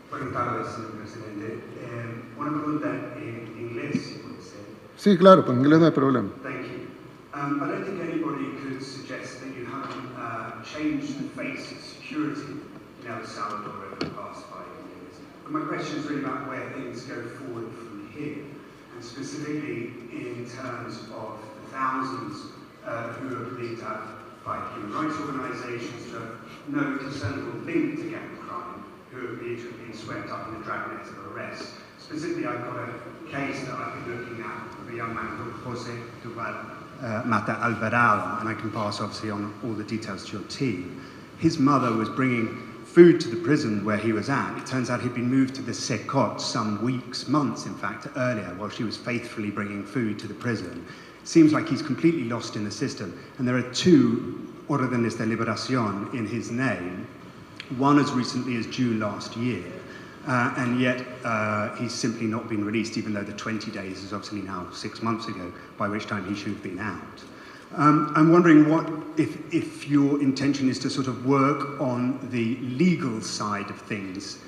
Buenas tardes, señor presidente. Una pregunta en inglés, si puede ser. Sí, claro, en inglés no hay problema. Thank you. I don't think anybody could suggest that you haven't changed the face of security in El Salvador over the past 5 years. But my question is really about where things go forward from here, and specifically in terms of the thousands who are believed to have, by human rights organisations, to have no discernible link to gang crime, who are believed to have been swept up in the dragnet of arrests. Specifically, I've got a case that I've been looking at of a young man called Jose Mata Alvarado, and I can pass obviously on all the details to your team. His mother was bringing food to the prison where he was at. It turns out he'd been moved to the Secot some weeks, months in fact, earlier, while she was faithfully bringing food to the prison. It seems like he's completely lost in the system, and there are 2 órdenes de liberación in his name, one as recently as June last year, and yet he's simply not been released, even though the 20 days is obviously now 6 months ago, by which time he should have been out. I'm wondering if your intention is to sort of work on the legal side of things,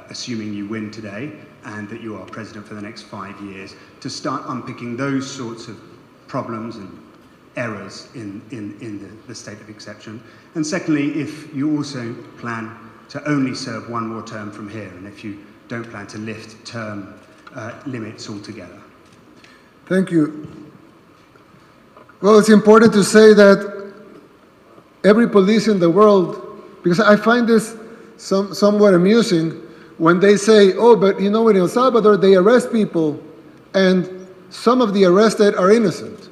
assuming you win today and that you are president for the next 5 years, to start unpicking those sorts of problems and errors in the state of exception. And secondly, if you also plan to only serve 1 more term from here, and if you don't plan to lift term limits altogether. Thank you. Well, it's important to say that every police in the world, because I find this somewhat amusing when they say, oh, but you know, in El Salvador, they arrest people, and some of the arrested are innocent.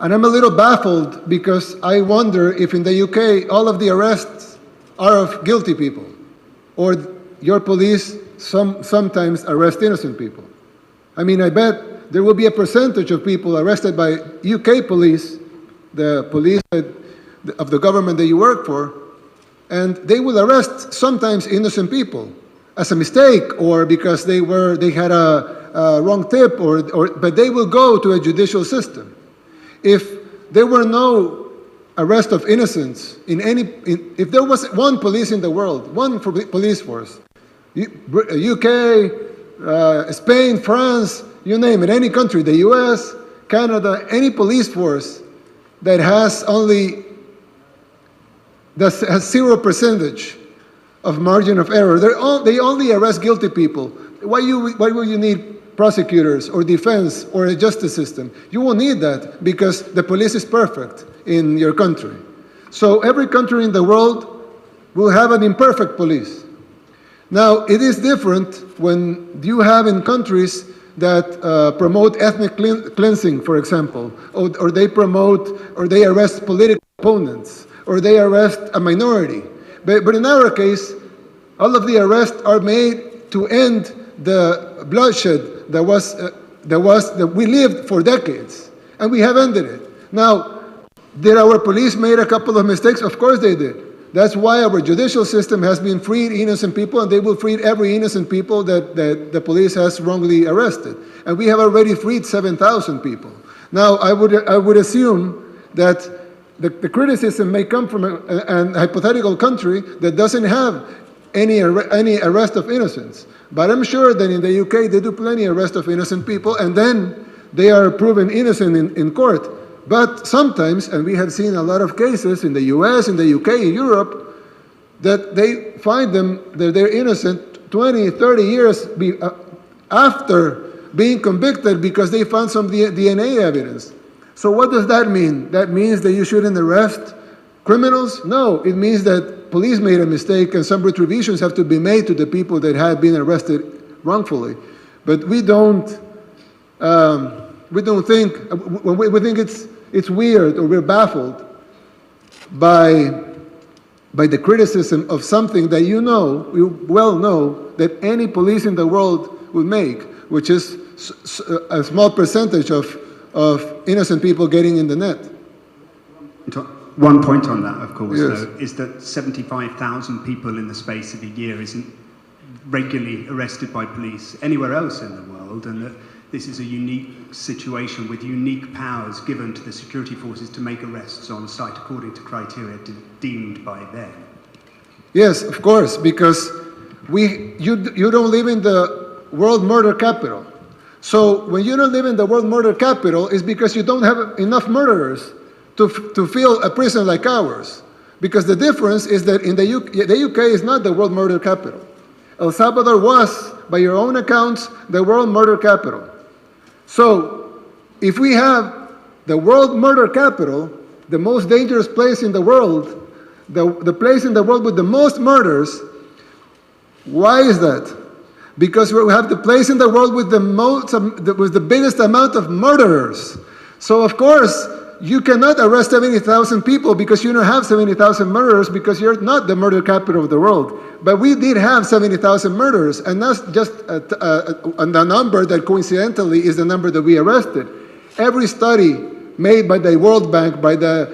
And I'm a little baffled because I wonder if in the UK, all of the arrests are of guilty people, or your police sometimes arrest innocent people. I mean, I bet there will be a percentage of people arrested by UK police, the police of the government that you work for, and they will arrest sometimes innocent people as a mistake, or because they had a wrong tip, but they will go to a judicial system. If there were no arrest of innocents if there was one police in the world, one police force, UK, Spain, France, you name it, any country, the US, Canada, any police force that has has 0% of margin of error, they only arrest guilty people. Why will you need prosecutors or defense or a justice system? You won't need that because the police is perfect in your country. So every country in the world will have an imperfect police. Now, it is different when you have in countries that promote ethnic cleansing, for example, or they arrest political opponents, or they arrest a minority. But in our case, all of the arrests are made to end the bloodshed that we lived for decades, and we have ended it. Now, did our police made a couple of mistakes? Of course they did. That's why our judicial system has been freed innocent people, and they will free every innocent people that the police has wrongly arrested. And we have already freed 7,000 people. Now, I would assume that the criticism may come from a hypothetical country that doesn't have any arrest of innocents. But I'm sure that in the UK, they do plenty of arrest of innocent people, and then they are proven innocent in court. But sometimes, and we have seen a lot of cases in the US, in the UK, in Europe, that they find them that they're innocent 20, 30 years after being convicted because they found some DNA evidence. So what does that mean? That means that you shouldn't arrest criminals? No, it means that police made a mistake and some retributions have to be made to the people that have been arrested wrongfully. But we don't think, we think it's weird, or we're baffled by the criticism of something that you well know that any police in the world would make, which is a small percentage of innocent people getting in the net. One point on that, of course, yes, though, is that 75,000 people in the space of a year isn't regularly arrested by police anywhere else in the world, and that this is a unique situation with unique powers given to the security forces to make arrests on site according to criteria deemed by them. Yes, of course, because you don't live in the world murder capital. So when you don't live in the world murder capital, it's because you don't have enough murderers to fill a prison like ours. Because the difference is that in the UK is not the world murder capital. El Salvador was, by your own accounts, the world murder capital. So if we have the world murder capital, the most dangerous place in the world, the place in the world with the most murders, why is that? Because we have the place in the world with the biggest amount of murderers. So of course, you cannot arrest 70,000 people because you don't have 70,000 murderers because you're not the murder capital of the world. But we did have 70,000 murderers, and that's just a number that coincidentally is the number that we arrested. Every study made by the World Bank, by the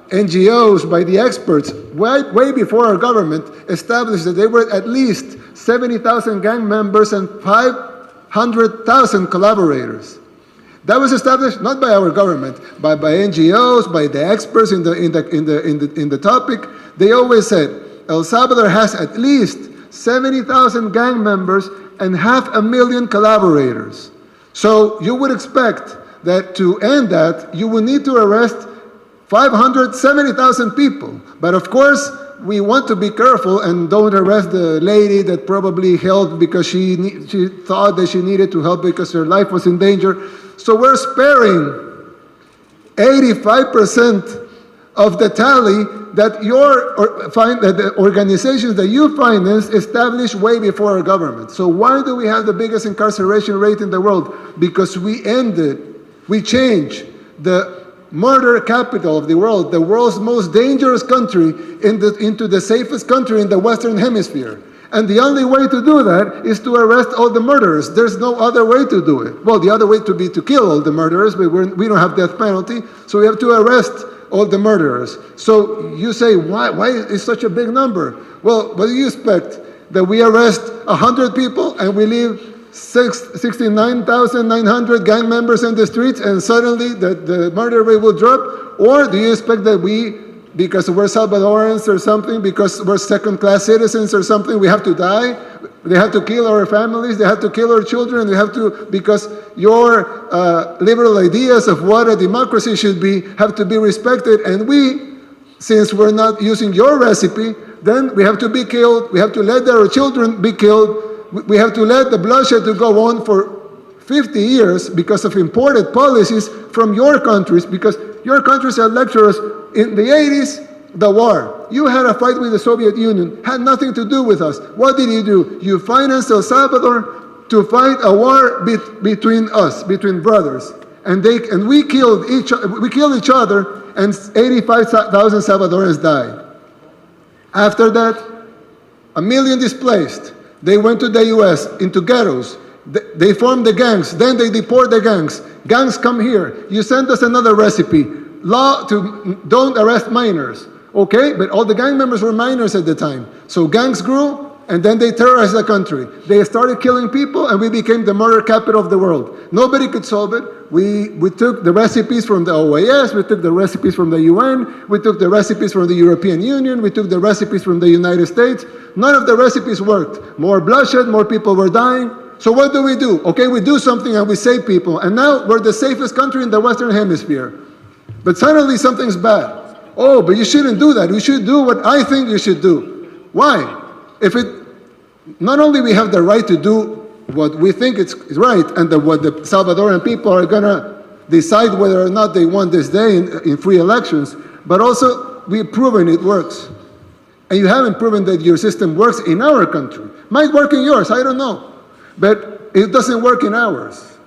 NGOs, by the experts, way before our government, established that there were at least 70,000 gang members and 500,000 collaborators. That was established not by our government, but by NGOs, by the experts in the topic. They always said El Salvador has at least 70,000 gang members and 500,000 collaborators. So you would expect that to end that, you would need to arrest 570,000 people. But of course, we want to be careful and don't arrest the lady that probably helped because she thought that she needed to help because her life was in danger. So we're sparing 85% of the tally that the organizations that you finance established way before our government. So why do we have the biggest incarceration rate in the world? Because we changed the murder capital of the world, the world's most dangerous country, into the safest country in the Western Hemisphere. And the only way to do that is to arrest all the murderers. There's no other way to do it. Well, the other way to be to kill all the murderers, but we don't have death penalty, so we have to arrest all the murderers. So you say, why is such a big number? Well, what do you expect? That we arrest 100 people and we leave 69,900 gang members in the streets and suddenly the murder rate will drop? Or do you expect that because we're Salvadorans or something, because we're second-class citizens or something, we have to die? They have to kill our families, they have to kill our children, because your liberal ideas of what a democracy should be have to be respected, and since we're not using your recipe, then we have to be killed, we have to let our children be killed, we have to let the bloodshed to go on for 50 years because of imported policies from your countries, because your countries had lectured us in the 80s, the war. You had a fight with the Soviet Union, had nothing to do with us. What did you do? You financed El Salvador to fight a war between us, between brothers. And we killed each other, and 85,000 Salvadorans died. After that, 1 million displaced. They went to the US, into ghettos. They formed the gangs, then they deport the gangs. Gangs come here. You send us another recipe. Law to don't arrest minors. Okay, but all the gang members were minors at the time. So gangs grew, and then they terrorized the country. They started killing people, and we became the murder capital of the world. Nobody could solve it. We took the recipes from the OAS, we took the recipes from the UN, we took the recipes from the European Union, we took the recipes from the United States. None of the recipes worked. More bloodshed, more people were dying. So what do? Okay, we do something and we save people. And now we're the safest country in the Western Hemisphere. But suddenly something's bad. Oh, but you shouldn't do that. You should do what I think you should do. Why? Not only we have the right to do what we think is right, and what the Salvadoran people are going to decide whether or not they want this day in free elections, but also we've proven it works. And you haven't proven that your system works in our country. Might work in yours, I don't know. But it doesn't work in ours.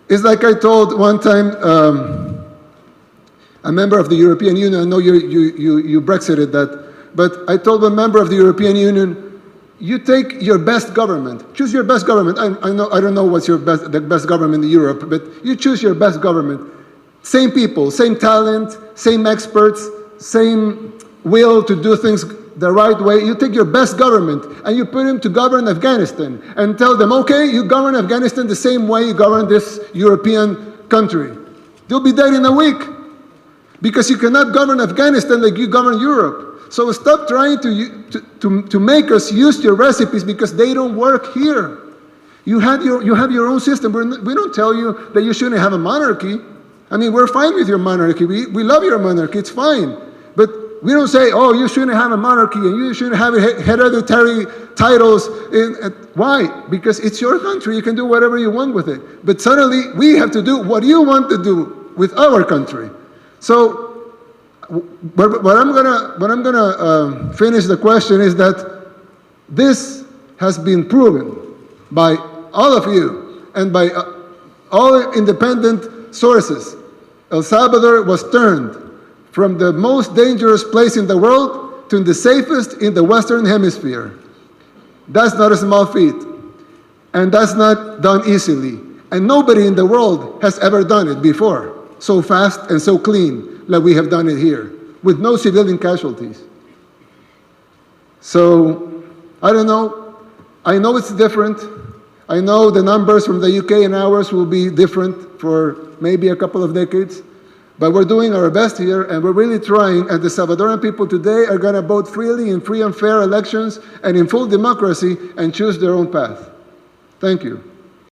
It's like I told one time a member of the European Union, I know you Brexited that, but I told a member of the European Union, you take your best government, choose your best government. I don't know what's the best government in Europe, but you choose your best government. Same people, same talent, same experts, same will to do things the right way. You take your best government and you put him to govern Afghanistan and tell them, okay, you govern Afghanistan the same way you govern this European country. They'll be dead in a week. Because you cannot govern Afghanistan like you govern Europe. So stop trying to make us use your recipes because they don't work here. You have your own system. We don't tell you that you shouldn't have a monarchy. I mean, we're fine with your monarchy. We love your monarchy. It's fine. But we don't say, oh, you shouldn't have a monarchy and you shouldn't have hereditary titles. Why? Because it's your country. You can do whatever you want with it. But suddenly, we have to do what you want to do with our country. So, what I'm gonna finish the question is that this has been proven by all of you and by all independent sources. El Salvador was turned from the most dangerous place in the world to the safest in the Western Hemisphere. That's not a small feat, and that's not done easily. And nobody in the world has ever done it before, so fast and so clean, like we have done it here, with no civilian casualties. So, I don't know. I know it's different. I know the numbers from the UK and ours will be different for maybe a couple of decades, but we're doing our best here, and we're really trying, and the Salvadoran people today are going to vote freely in free and fair elections and in full democracy and choose their own path. Thank you.